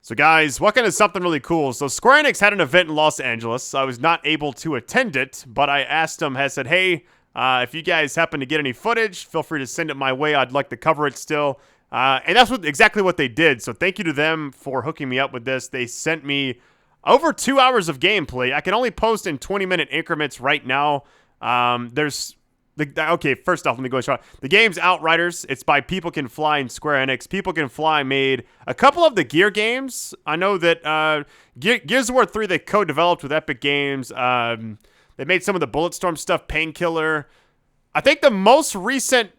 So guys, welcome to something really cool. So Square Enix had an event in Los Angeles. I was not able to attend it, but I asked them, I said, hey, if you guys happen to get any footage, feel free to send it my way. I'd like to cover it still. And that's exactly what they did. So thank you to them for hooking me up with this. They sent me over 2 hours of gameplay. I can only post in 20-minute increments right now. Okay, first off, let me go short. The game's Outriders. It's by People Can Fly and Square Enix. People Can Fly made a couple of the Gear games. I know that Gears of War 3 they co-developed with Epic Games. They made some of the Bulletstorm stuff, Painkiller. I think the most recent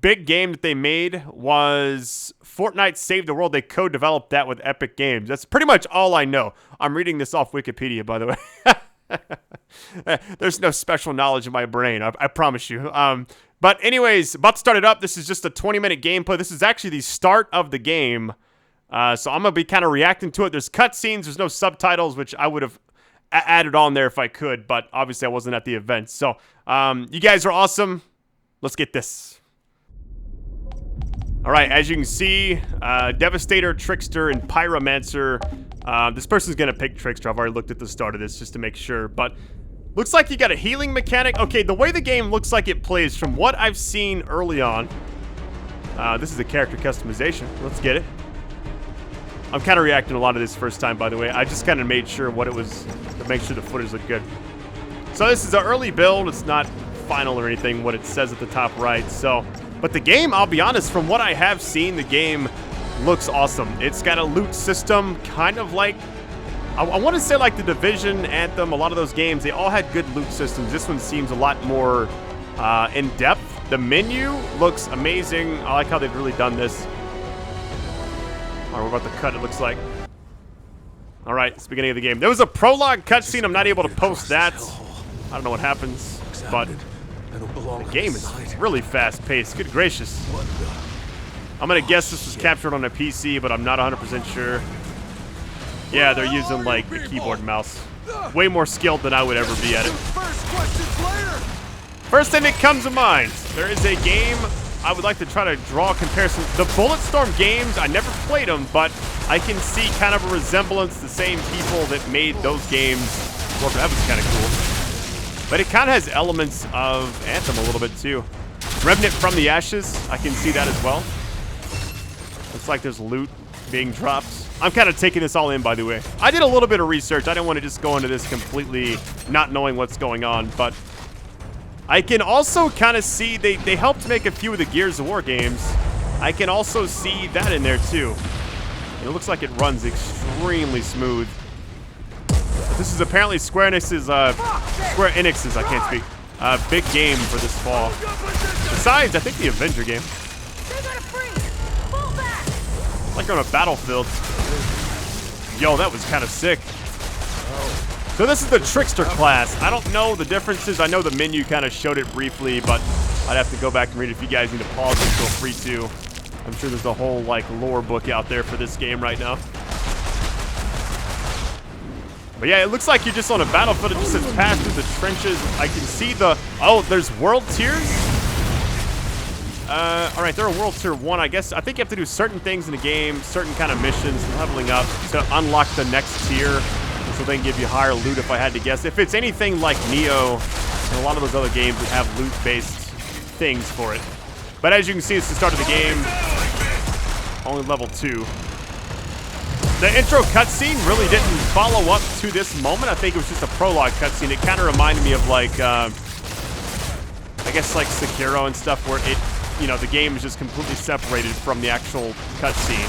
big game that they made was Fortnite Save the World. They co-developed that with Epic Games. That's pretty much all I know. I'm reading this off Wikipedia, by the way. There's no special knowledge in my brain, I promise you. But anyways, about to start it up. This is just a 20-minute gameplay. This is actually the start of the game. So I'm going to be kind of reacting to it. There's cutscenes. There's no subtitles, which I would have added on there if I could. But obviously, I wasn't at the event. So you guys are awesome. Let's get this. All right, as you can see, Devastator, Trickster, and Pyromancer. This person's going to pick Trickster. I've already looked at the start of this just to make sure. But looks like you got a healing mechanic. Okay, the way the game looks like it plays, from what I've seen early on, this is a character customization. Let's get it. I'm kind of reacting to a lot of this first time, by the way. I just kind of made sure what it was to make sure the footage looked good. So this is an early build. It's not final or anything, what it says at the top right. So, but the game, I'll be honest, from what I have seen, the game looks awesome. It's got a loot system, kind of like, I want to say like the Division, Anthem, a lot of those games, they all had good loot systems. This one seems a lot more in-depth. The menu looks amazing. I like how they've really done this. All right, we're about to cut, it looks like. All right, it's the beginning of the game. There was a prologue cutscene. I'm not able to post that. I don't know what happens, but the game is really fast-paced. Good gracious. I'm going to guess this was captured on a PC, but I'm not 100% sure. Yeah, they're using, like, the keyboard and mouse. Way more skilled than I would ever be at it. First thing that comes to mind, there is a game I would like to try to draw a comparison. The Bulletstorm games, I never played them, but I can see kind of a resemblance. The same people that made those games. Well, that was kind of cool. But it kind of has elements of Anthem a little bit, too. Remnant from the Ashes, I can see that as well. Looks like there's loot being dropped. I'm kind of taking this all in, by the way. I did a little bit of research. I didn't want to just go into this completely not knowing what's going on, but I can also kind of see they helped make a few of the Gears of War games. I can also see that in there, too. It looks like it runs extremely smooth. This is apparently Square Enix's, I can't speak, big game for this fall. Besides, I think the Avenger game. Like on a battlefield. Yo, that was kind of sick. So this is the Trickster class. I don't know the differences. I know the menu kind of showed it briefly, but I'd have to go back and read it. If you guys need to pause it, feel free to. I'm sure there's a whole, like, lore book out there for this game right now. But yeah, it looks like you're just on a battlefield. It just says pass through the trenches. I can see the... Oh, there's world tiers? All right, they're a World Tier 1, I guess. I think you have to do certain things in the game, certain kind of missions, leveling up to unlock the next tier, which will then give you higher loot, if I had to guess. If it's anything like Neo and a lot of those other games that have loot-based things for it. But as you can see, it's the start of the game. Only level 2. The intro cutscene really didn't follow up to this moment. I think it was just a prologue cutscene. It kind of reminded me of, like, I guess, like Sekiro and stuff, where it... You know, the game is just completely separated from the actual cutscene.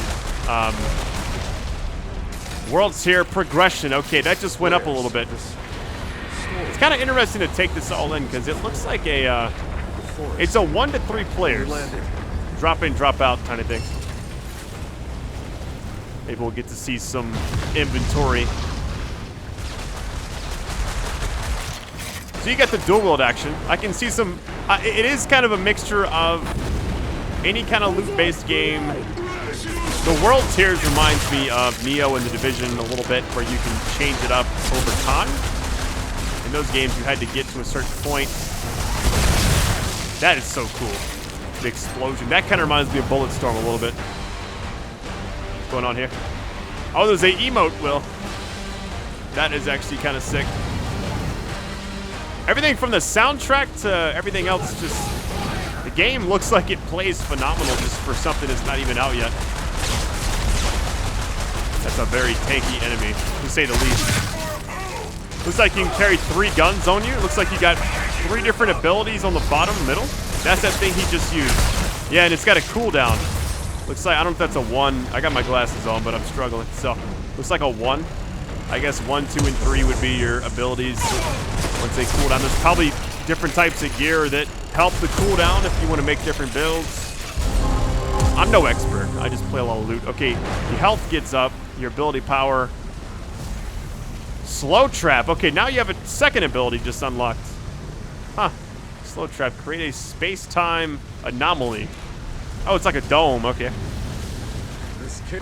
World's here, progression. Okay, that just went up a little bit. It's kind of interesting to take this all in because it looks like a, it's a 1 to 3 players. Drop in, drop out kind of thing. Maybe we'll get to see some inventory. So you got the dual wield action. I can see some... it is kind of a mixture of any kind of loot-based game. The world tiers reminds me of Neo and the Division a little bit, where you can change it up over time. In those games, you had to get to a certain point. That is so cool. The explosion. That kind of reminds me of Bulletstorm a little bit. What's going on here? Oh, there's a emote, Will. That is actually kind of sick. Everything from the soundtrack to everything else, just... The game looks like it plays phenomenal just for something that's not even out yet. That's a very tanky enemy, to say the least. Looks like you can carry 3 guns on you. Looks like you got 3 different abilities on the bottom, middle. That's that thing he just used. Yeah, and it's got a cooldown. Looks like, I don't know if that's a 1. I got my glasses on, but I'm struggling. So, looks like a 1. I guess 1, 2, and 3 would be your abilities once they cool down. There's probably different types of gear that help the cooldown if you want to make different builds. I'm no expert. I just play a lot of loot. Okay, your health gets up. Your ability power. Slow trap. Okay, now you have a second ability just unlocked. Huh. Slow trap. Create a space-time anomaly. Oh, it's like a dome. Okay. This kid.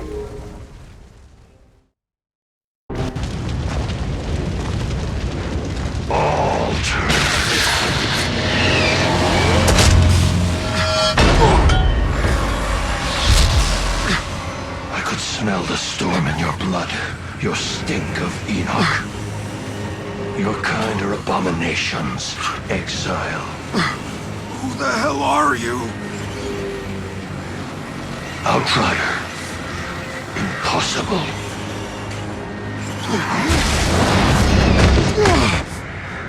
I could smell the storm in your blood, your stink of Enoch. Your kind are abominations, exile. Who the hell are you? Outrider. Impossible.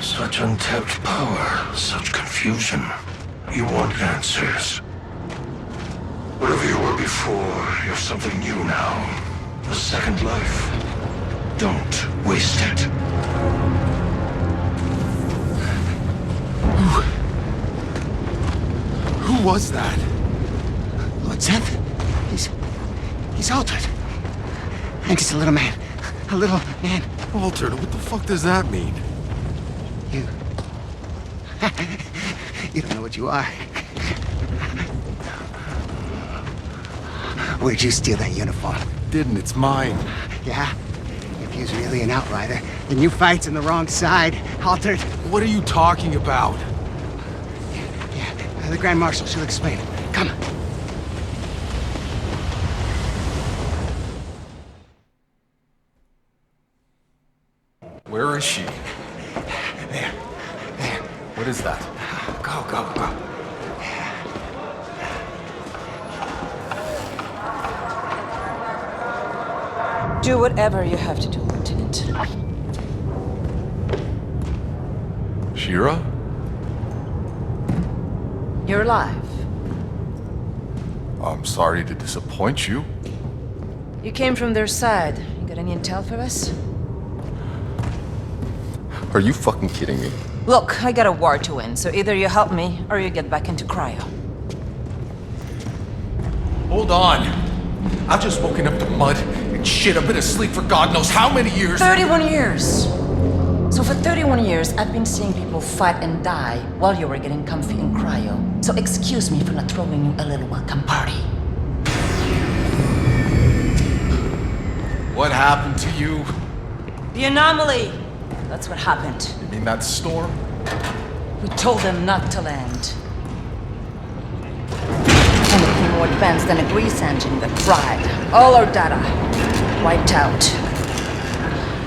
Such untapped power, such confusion. You want answers. Whatever you were before, you're something new now. A second life. Don't waste it. Who was that? Lord Seth? He's altered. And he's a little man. A little man. Altered? What the fuck does that mean? You... you don't know what you are. Where'd you steal that uniform? Didn't, it's mine. Yeah? If he's really an outrider, then you fight's on the wrong side. Altered. What are you talking about? Yeah, the Grand Marshal, she'll explain it. Come. Where is she? There. There. What is that? Go, go, go. Do whatever you have to do, Lieutenant. Shira? You're alive. I'm sorry to disappoint you. You came from their side. You got any intel for us? Are you fucking kidding me? Look, I got a war to win, so either you help me, or you get back into cryo. Hold on. I've just woken up to mud and shit. I've been asleep for God knows how many years. 31 years! So for 31 years, I've been seeing people fight and die while you were getting comfy in cryo. So excuse me for not throwing you a little welcome party. What happened to you? The anomaly! That's what happened. You mean that storm? We told them not to land. Anything more advanced than a grease engine that fried all our data. Wiped out.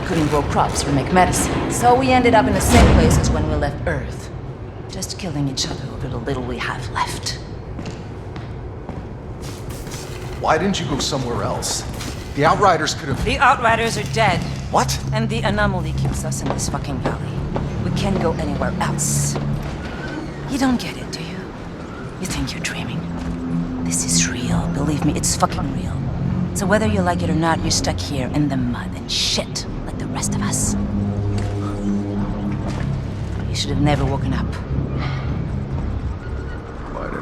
Couldn't grow crops or make medicine, so we ended up in the same place as when we left Earth. Just killing each other over the little we have left. Why didn't you go somewhere else? The Outriders could have... The Outriders are dead. What? And the anomaly keeps us in this fucking valley. We can't go anywhere else. You don't get it, do you? You think you're dreaming. This is real. Believe me, it's fucking real. So whether you like it or not, you're stuck here in the mud and shit like the rest of us. You should have never woken up. Why did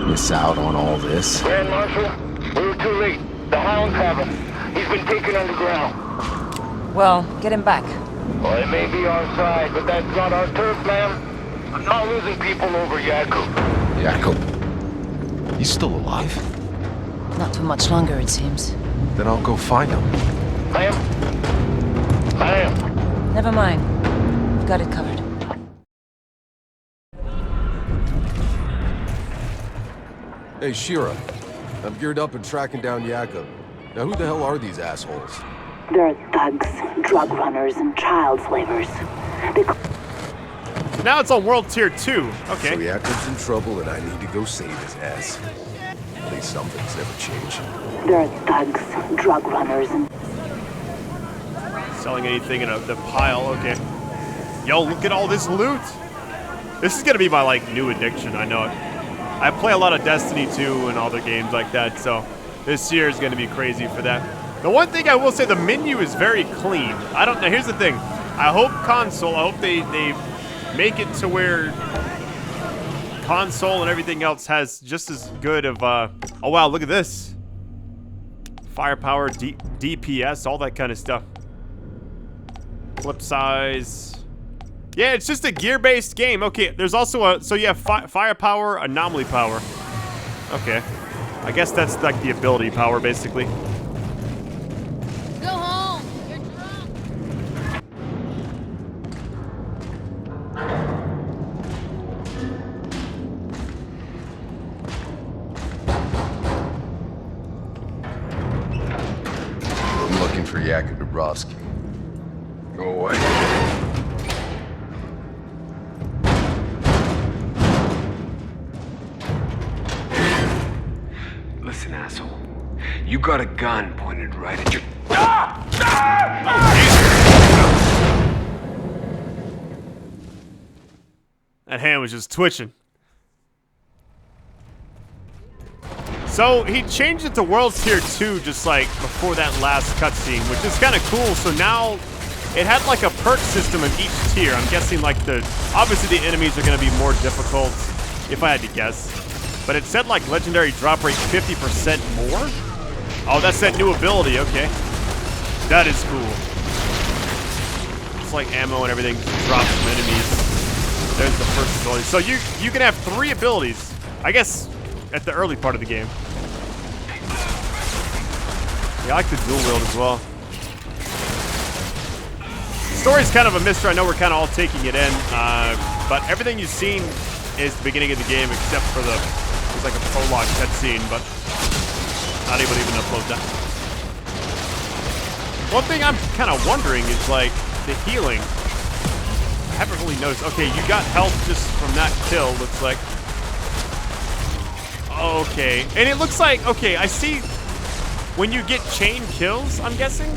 we miss out on all this? Grand Marshal, we were too late. The Hounds have him. He's been taken underground. Well, get him back. Well, it may be our side, but that's not our turf, ma'am. I'm not losing people over Yakub. Yakub? He's still alive? Not for much longer, it seems. Then I'll go find him. Ma'am? Ma'am? Never mind. We've got it covered. Hey, Shira. I'm geared up and tracking down Yakub. Now who the hell are these assholes? They're thugs, drug runners, and child slavers. So now it's on World Tier 2. Okay. So Yakub's in trouble and I need to go save his ass. At least some things never change. They're thugs, drug runners, and... Selling anything in the pile, okay. Yo, look at all this loot. This is gonna be my, like, new addiction, I know it. I play a lot of Destiny 2 and other games like that, so this year is gonna be crazy for that. The one thing I will say, the menu is very clean. I don't know, here's the thing. I hope console, I hope they make it to where console and everything else has just as good of, oh wow, look at this. Firepower, DPS, all that kind of stuff. Clip size. Yeah, it's just a gear-based game. Okay, there's also a, so you have firepower, anomaly power. Okay. I guess that's like the ability power, basically. Go home. You're drunk. I'm looking for Yakub Dabrowski. Go away. Listen, asshole. You got a gun pointed right at your... That hand was just twitching. So he changed it to World Tier 2 just like before that last cutscene, which is kind of cool. So now it had like a perk system in each tier. I'm guessing like obviously the enemies are going to be more difficult, if I had to guess. But it said like legendary drop rate 50% more? Oh, that's that new ability, okay. That is cool. It's like ammo and everything drops from enemies. There's the first ability. So you can have 3 abilities, I guess, at the early part of the game. Yeah, I like the dual wield as well. The story's kind of a mystery. I know we're kind of all taking it in, but everything you've seen is the beginning of the game, except for there's like a prologue cutscene, but not able to even upload that. One thing I'm kind of wondering is like the healing. I haven't really noticed. Okay, you got health just from that kill, looks like. Okay, and it looks like, okay, I see when you get chain kills, I'm guessing.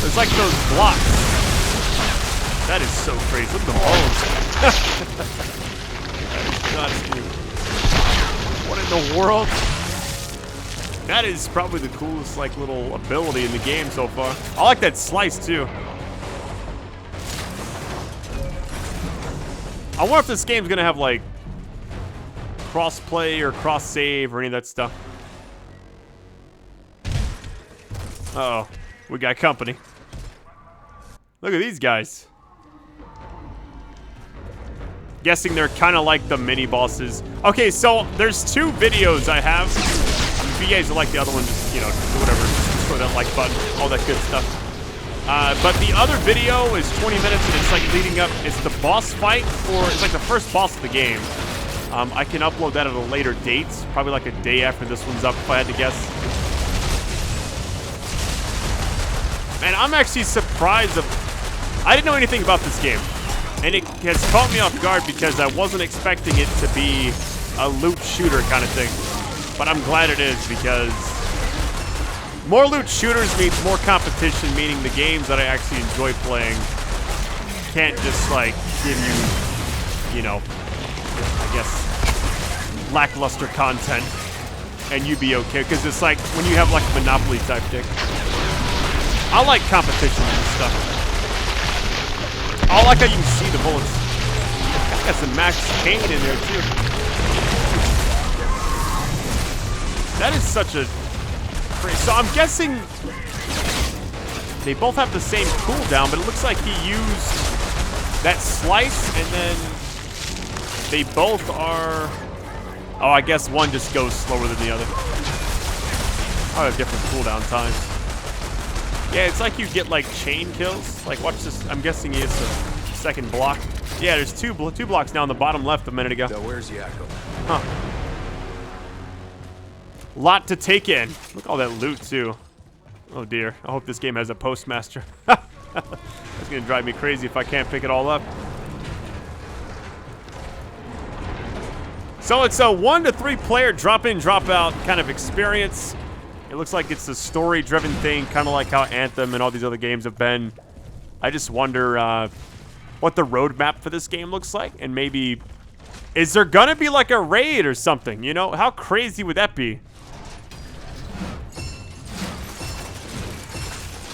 There's like those blocks. That is so crazy. Look at the bones. That is nuts, dude. What in the world? That is probably the coolest, like, little ability in the game so far. I like that slice, too. I wonder if this game's gonna have, like, cross-play or cross-save or any of that stuff. Uh-oh. We got company. Look at these guys. Guessing they're kind of like the mini-bosses. Okay, so there's 2 videos I have. If you guys like the other one, just, you know, do whatever. Just throw that like button, all that good stuff. But the other video is 20 minutes, and it's like leading up. It's the boss fight, it's like the first boss of the game. I can upload that at a later date, probably like a day after this one's up, if I had to guess. Man, I'm actually surprised I didn't know anything about this game. And it has caught me off guard because I wasn't expecting it to be a loot shooter kind of thing. But I'm glad it is, because more loot shooters means more competition, meaning the games that I actually enjoy playing can't just, like, give you, you know, I guess, lackluster content and you be okay. Because it's like when you have, like, a Monopoly type thing. I like competition and stuff. I like how you can see the bullets. Got some Max Payne in there, too. That is such a crazy... So I'm guessing they both have the same cooldown, but it looks like he used that slice, and then they both are... Oh, I guess one just goes slower than the other. I have different cooldown times. Yeah, it's like you get, like, chain kills. Like, watch this. I'm guessing he hits the second block. Yeah, there's two blocks now on the bottom left a minute ago. Now, where's Yakub? Huh. Lot to take in. Look at all that loot, too. Oh dear. I hope this game has a postmaster. That's gonna drive me crazy if I can't pick it all up. So it's a 1 to 3 player drop in, drop out kind of experience. It looks like it's a story-driven thing, kind of like how Anthem and all these other games have been. I just wonder what the roadmap for this game looks like, and maybe is there gonna be like a raid or something? You know, how crazy would that be?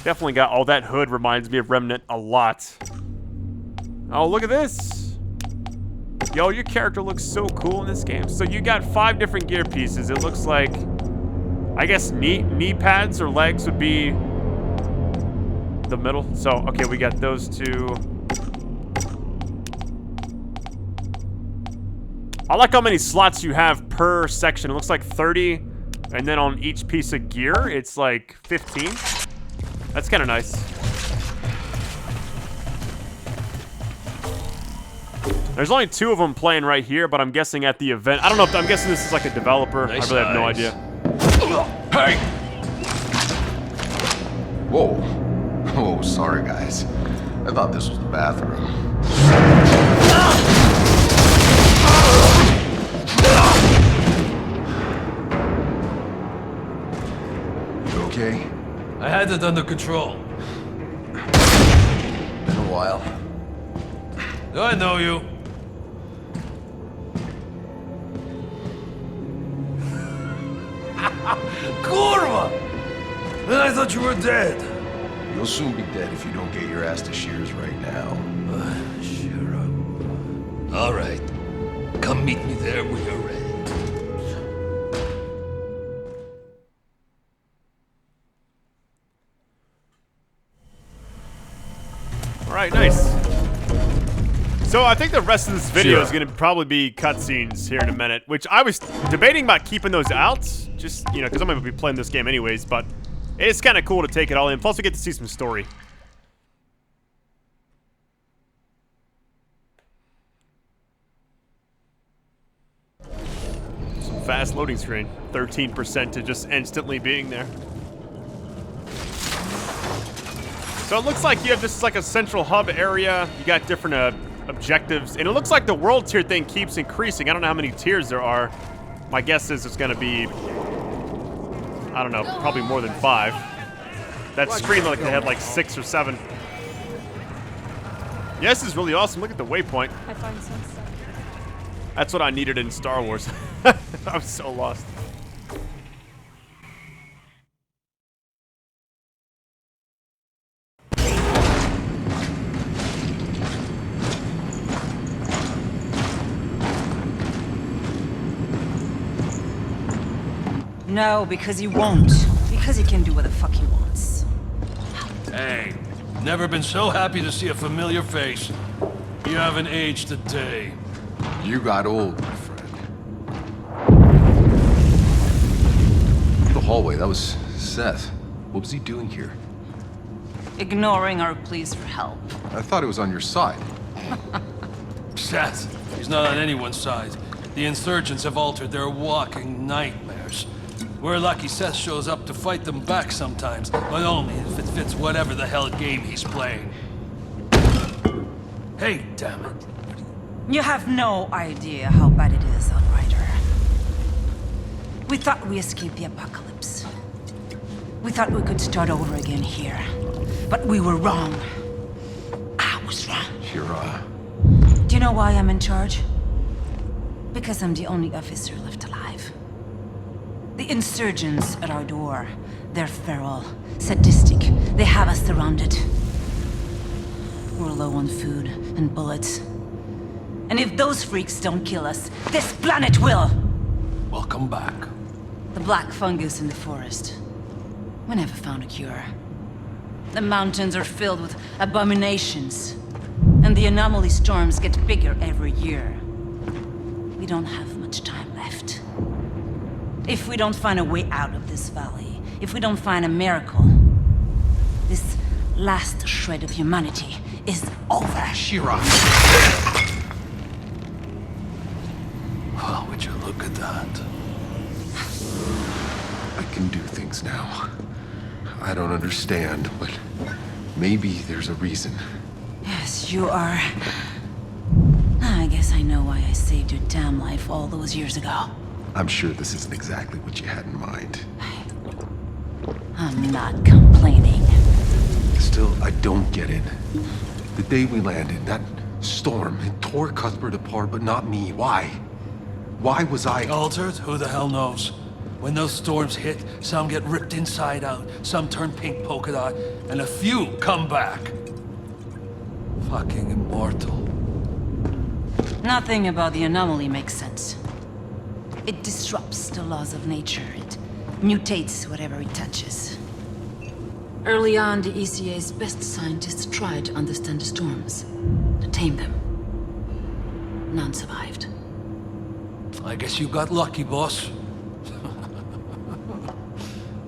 Definitely got all that hood reminds me of Remnant a lot. Oh, look at this. Yo, your character looks so cool in this game. So you got 5 different gear pieces. It looks like, I guess knee pads or legs would be the middle. So, okay, we got those 2. I like how many slots you have per section. It looks like 30. And then on each piece of gear, it's like 15. That's kind of nice. There's only 2 of them playing right here, but I'm guessing at the event. I don't know if I'm guessing this is like a developer. Nice. I really have no idea. Hey! Whoa. Oh, sorry, guys. I thought this was the bathroom. You okay? I had it under control. Been a while. I know you. Kurva! Then I thought you were dead. You'll soon be dead if you don't get your ass to Shears right now. Sure. All right. Come meet me there when you're ready. All right, nice. So I think the rest of this video is going to probably be cutscenes here in a minute, which I was debating about keeping those out, just, you know, because I'm going to be playing this game anyways, but it's kind of cool to take it all in. Plus, we get to see some story. Some fast loading screen. 13% to just instantly being there. So it looks like you have just like a central hub area. You got different objectives, and it looks like the world tier thing keeps increasing. I don't know how many tiers there are. My guess is it's gonna be, I don't know, probably more than 5. That screen looked like they had like 6 or 7. Yeah, this is really awesome. Look at the waypoint. I find some stuff. That's what I needed in Star Wars. I was so lost. No, because he won't. Because he can do what the fuck he wants. Hey, never been so happy to see a familiar face. You haven't aged a day. You got old, my friend. The hallway, that was Seth. What was he doing here? Ignoring our pleas for help. I thought it was on your side. Seth, he's not on anyone's side. The insurgents have altered their walking nightmares. We're lucky Seth shows up to fight them back sometimes, but only if it fits whatever the hell game he's playing. Hey, damn it. You have no idea how bad it is, Outrider. We thought we escaped the apocalypse. We thought we could start over again here. But we were wrong. I was wrong. Shira. Do you know why I'm in charge? Because I'm the only officer left alive. The insurgents at our door. They're feral, sadistic. They have us surrounded. We're low on food and bullets. And if those freaks don't kill us, this planet will! Welcome back. The black fungus in the forest. We never found a cure. The mountains are filled with abominations. And the anomaly storms get bigger every year. We don't have much time left. If we don't find a way out of this valley, if we don't find a miracle, this last shred of humanity is over. Shira. Well, would you look at that? I can do things now. I don't understand, but maybe there's a reason. Yes, you are. I guess I know why I saved your damn life all those years ago. I'm sure this isn't exactly what you had in mind. I'm not complaining. Still, I don't get it. The day we landed, that storm, it tore Cuthbert apart, but not me. Why? Why was I... Altered? Who the hell knows? When those storms hit, some get ripped inside out, some turn pink polka dot, and a few come back. Fucking immortal. Nothing about the anomaly makes sense. It disrupts the laws of nature. It mutates whatever it touches. Early on, the ECA's best scientists tried to understand the storms, to tame them. None survived. I guess you got lucky, boss.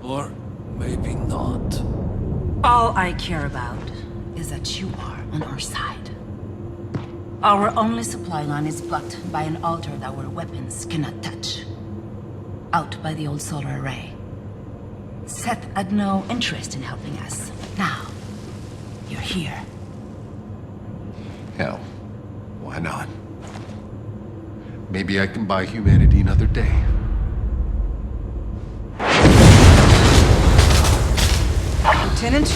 Or maybe not. All I care about is that you are on our side. Our only supply line is blocked by an altar that our weapons cannot touch. Out by the old solar array. Seth had no interest in helping us. Now, you're here. Hell, why not? Maybe I can buy humanity another day. Lieutenant?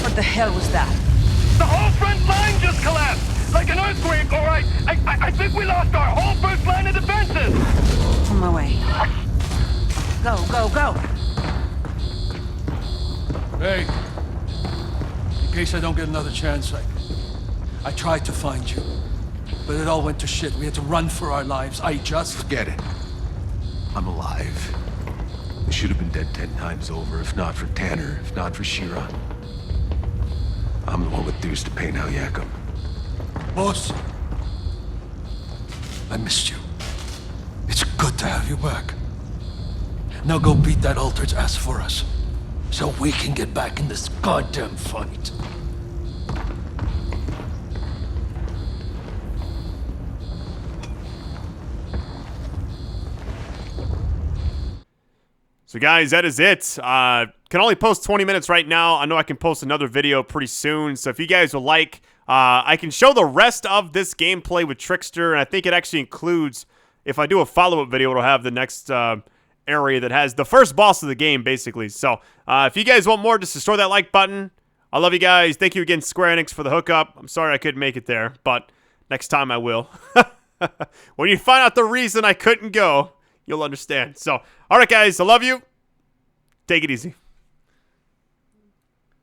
What the hell was that? The whole front line just collapsed! Like an earthquake, alright! I think we lost our whole first line of defenses! On my way. Go, go, go! Hey, in case I don't get another chance, I tried to find you, but it all went to shit. We had to run for our lives. Forget it. I'm alive. I should have been dead 10 times over, if not for Tanner, if not for Shira. I'm the one with dues to pay now, Yakum. Boss, I missed you. It's good to have you back. Now go beat that Altered's ass for us, so we can get back in this goddamn fight. So guys, that is it. Can only post 20 minutes right now. I know I can post another video pretty soon. So if you guys would like, I can show the rest of this gameplay with Trickster. And I think it actually includes, if I do a follow-up video, it'll have the next area that has the first boss of the game, basically. So if you guys want more, just destroy that like button. I love you guys. Thank you again, Square Enix, for the hookup. I'm sorry I couldn't make it there, but next time I will. When you find out the reason I couldn't go, you'll understand. So, all right, guys, I love you. Take it easy.